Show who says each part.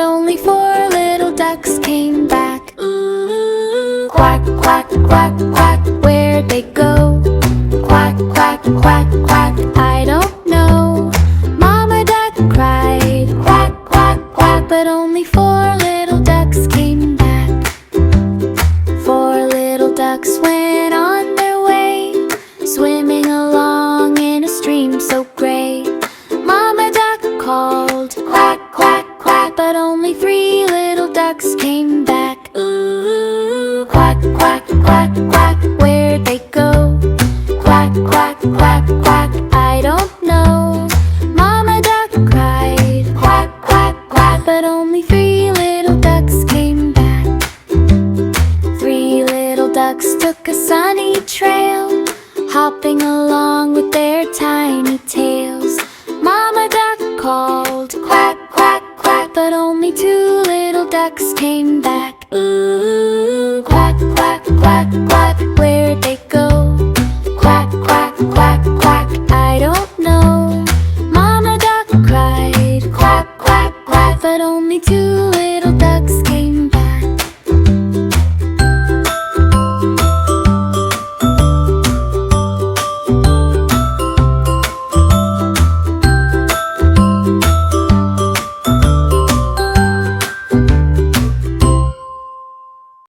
Speaker 1: only four little ducks came back. Ooh, quack, quack, quack, quack, where'd they go? Quack, quack, quack, quack, I don't know. Mama duck cried, quack, quack, quack, but only four little ducks came back. Four little ducks went on their way, swimming along in a stream so gray. Mama duck called, quack, quack, quack, but only three little ducks came back. Ooh, quack, quack, quack, quack, where'd they go? Quack, quack, quack, quack, I don't know. Mama duck cried, quack, quack, quack, but only three little ducks came back. Three little ducks took a sunny trail, hopping along with their tiny tails. Mama duck called, quack, quack, quack, but only two little ducks came